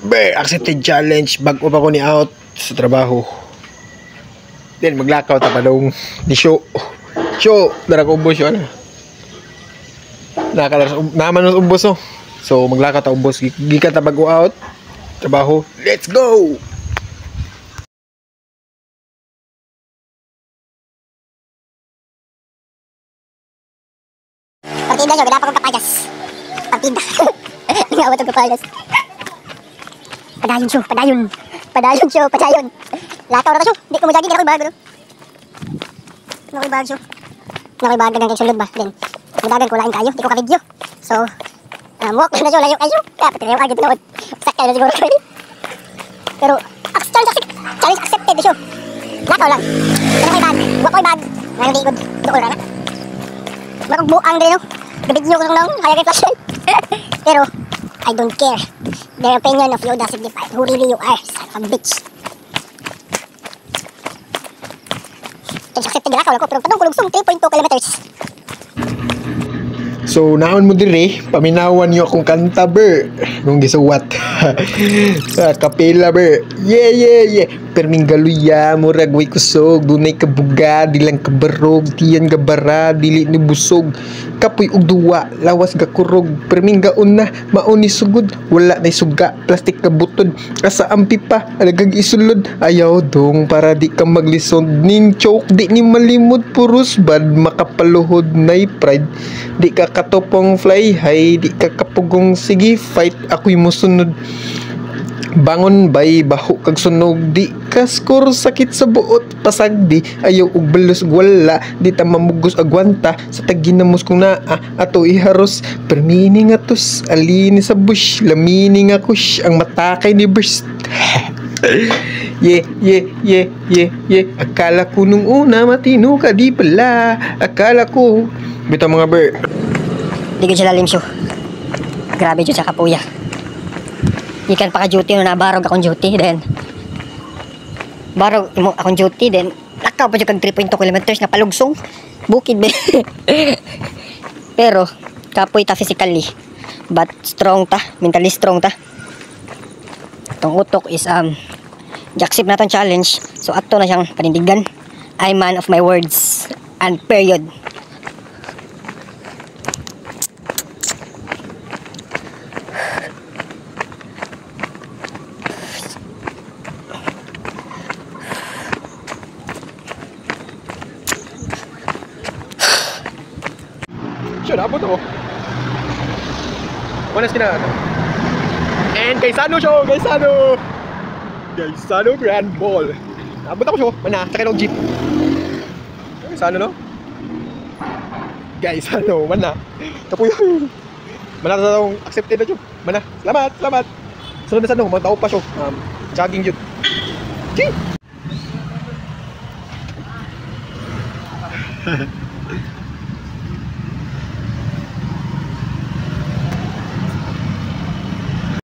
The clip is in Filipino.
Be, accepted challenge. Bago pa ko ni out sa trabaho. Then, maglakaw ta pa dong ni show. Show, dara ko umbos yun. Naman ng umbos, no? So, maglakaw ta umbos. Gikan ta bago out. Trabaho. Let's go! Partida siya, ganda pa kong kapayas. Partida. Ngawat ang kapayas. Padayon siya, padayon. Padayon siya, padayon. Lakaw na ka siya. Hindi ko mo jogging, hindi ako ibag. Hindi ako ibag siya. Hindi ako ibag, dagang sulod ba. Then, dagan ko lain kayo, hindi ko ka-video. So, walk na siya, layo kayo. Kaya patinayo agad na. Sakay na siguro kayo. Pero, challenge accepted siya. Lakaw lang. Hindi ko ibag. Huwag ko ibag. Ngayon di ikod. Doon na. Bakong buang din, no? Gabit nyo ko lang, kaya kay flashlight. Pero, I don't care. Their opinion of you doesn't define who really you are, son of a bitch. Tapos accepted nila, kawala ko, pero tanong kulugsong 3.2 kilometers. So, naon mo dire, paminawan niyo akong kanta, ber. Nung gisuwat. Sa kapela, ber. Yeah, yeah, yeah. Perming galuya, murag way kusog. Dunay kabuga, dilang kabarog. Tiyan gabara, dili ni busog. Kapoy ug duwa, lawas ga kurog. Perming gaon na, mauni sugod. Wala na suga, plastik ka butod. Asa ampi pa, alagag isulod. Ayaw dong, para di ka maglisod. Nin choke, di ni malimod. Puros bad, makapaluhod na'y pride. Di ka katopong fly high, di ka kapugong sige fight, ako'y musunod. Bangon bay, baho kag sunog, di ka score sakit sa buot, pasagdi, ayaw ug balos wala, di ta mamugos agwanta, sa taginamos kung naa, ato iharos, permini nga tos, alini sa bush, lamini nga kush, ang matakay ni burst. Yeah, yeah, yeah, yeah, yeah. Akala ko nung una matino ka, di pala. Akala ko. Bitaw mga ber. Di ko sila limsyo. Grabe dyan sa kapuya. Ikan pa ka-duty no, nabarog akong duty, then barog imo akong duty, then lakaw pa dyan kag 3.2 kilometers na palugsong. Bukid be. Pero, kapoy ta physically. But strong ta, mentally strong ta. Itong utok is jacksip na itong challenge. So ato na siyang panindigan. I'm man of my words. And period. Siya, napot ako. Wanas kina. And Gaisano siya, Gaisano! Gaisano Grand Ball. Nabot ako siya, mana, sakay ng jeep. Gaisano, no? Gaisano, mana. Kapuyan. Mana sa akong accepted na siya. Mana, salamat, salamat. Sunod na sa ano, mga tao pa siya. Jogging yun. Ching!